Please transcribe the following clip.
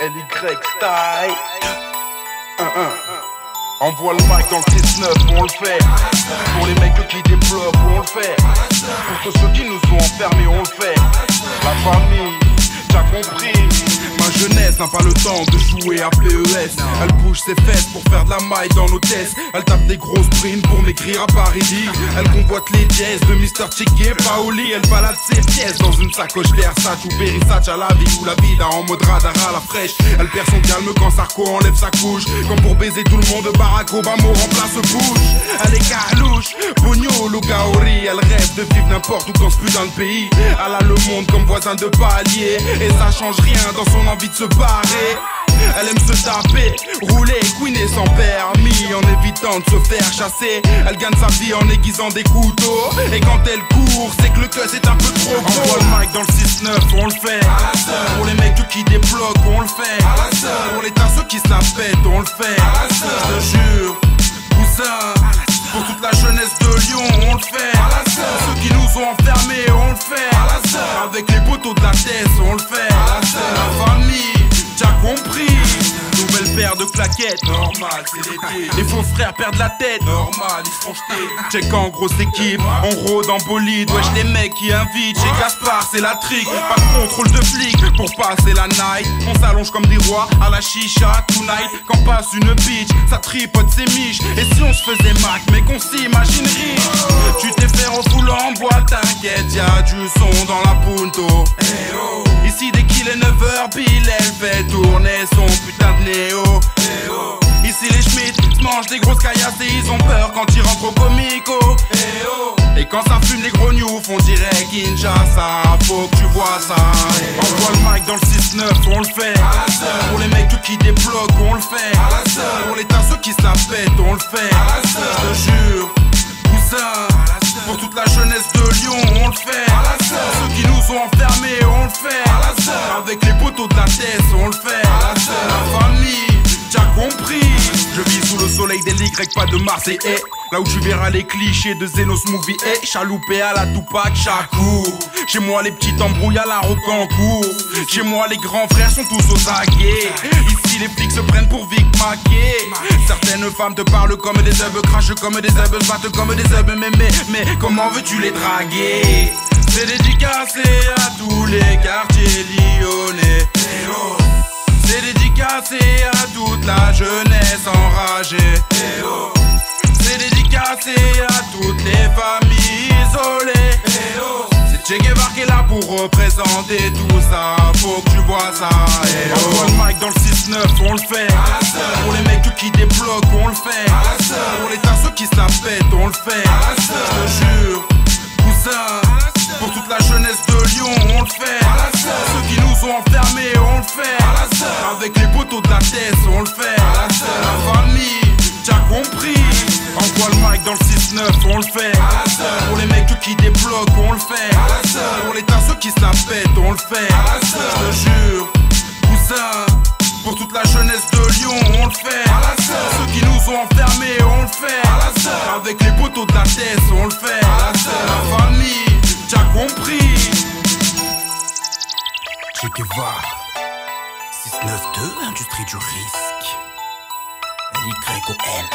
LY style. Envoie le mic dans le 6-9, on le fait. Pour les mecs qui débloquent, on le fait. Pour tous ceux qui nous ont enfermés, on le fait. La famille, t'as compris. Ma jeunesse n'a pas le temps de jouer à PES. Elle bouge ses fesses pour faire de la maille dans nos tests. Elle tape des grosses sprints pour m'écrire à Paris. Elle convoite les dièses de Mr. Chicky et Paoli. Elle balade ses pièces dans une sacoche Versace ou Versace à la vie ou la vida en mode radar à la fraîche. Elle perd son calme quand Sarko enlève sa couche. Comme pour baiser tout le monde, Barack Obama remplace Bush. Elle est carlouche, Bogno, Lugaori. Elle rêve de vivre n'importe où dans ce putain de pays. Elle a le monde comme voisin de palier. Et ça change rien dans son envie de se barrer. Elle aime se taper, rouler, couiner sans permis, en évitant de se faire chasser. Elle gagne sa vie en aiguisant des couteaux. Et quand elle court, c'est que le cœur est un peu trop gros. Envoie le mic dans le 6-9, on le fait. Pour les mecs qui débloquent, on le fait. Pour les tasses qui se la pètent, on le fait. Je te jure, cousin. Pour toute la jeunesse de Lyon, on le fait. Ceux qui nous ont enfermés, on le fait. Avec les poteaux de la thèse, on le fait. La famille, t'as compris. Nouvelle paire de claquettes, normal, c'est l'été. Les faux frères perdent la tête, normal, ils se font jeter. Check en grosse équipe, on rôde en bolide. Wesh les mecs qui invitent, chez Gaspard c'est la trick. Pas de contrôle de flic pour passer la night. On s'allonge comme des rois à la chicha tonight. Quand passe une bitch, ça tripote ses miches. Et si on se faisait mac, mais qu'on s'imagine riche. Tu t'es fait refouler en boîte, t'inquiète, y'a du son dans la punto. Ici dès qu'il est 9h, Bill elle fait tourner son putain de néo. Ici les Schmitt se mangent des grosses caillasses et ils ont peur quand ils rentrent au comico. Et quand ça fume des gros news, on dirait Kinshasa. Faut que tu vois ça. Envoie le mic dans le 6-9, on le fait. Pour les mecs qui débloquent, on le fait. Pour les tasses qui se la pètent, on le fait. Je te jure, cousin. Pour toute la jeunesse de Lyon, on le fait. Ceux qui nous ont enfermés, on le fait. Avec les poteaux de la thèse, on le fait. La famille, t'as compris. Je vis sous le soleil des Y, pas de Marseille. Là où tu verras les clichés de Zenos Movie. Chaloupé à la Tupac Shakur. Chez moi les petites embrouilles à la Rocancourt. Chez moi les grands frères sont tous aux aguets. Ici les flics se prennent pour Vic Mackey. Certaines femmes te parlent comme des œufs, crachent comme des œufs, se battent comme des œufs. Mais comment veux-tu les draguer? C'est dédicacé à tous les quartiers lyonnais. C'est dédicacé à toute la jeunesse enragée. C'est dédicacé à toutes les familles isolées. C'est Che Guevara qui est là pour représenter tout ça. Faut que tu vois ça. Envoie le mic dans le 6-9, on le fait. Pour les mecs qui débloquent, on le fait. Pour les tasses qui se la pètent, on le fait. Je te jure, cousin. Pour toute la jeunesse de Lyon, on le fait. Ceux qui nous ont enfermés, on le fait. Avec les poteaux de la thèse, on le fait. La famille, t'as compris. Envoie le mic dans le 6-9, on le fait. Pour les mecs qui débloquent, on le fait. Pour les tasses qui se la pètent, on le fait. Je te jure, cousin. Pour toute la jeunesse de Lyon, on le fait. Ceux qui nous ont enfermés, on le fait. Avec les poteaux de la thèse, on le fait. La famille, t'as compris. Che Guevara 692, industrie du risque. LYOL.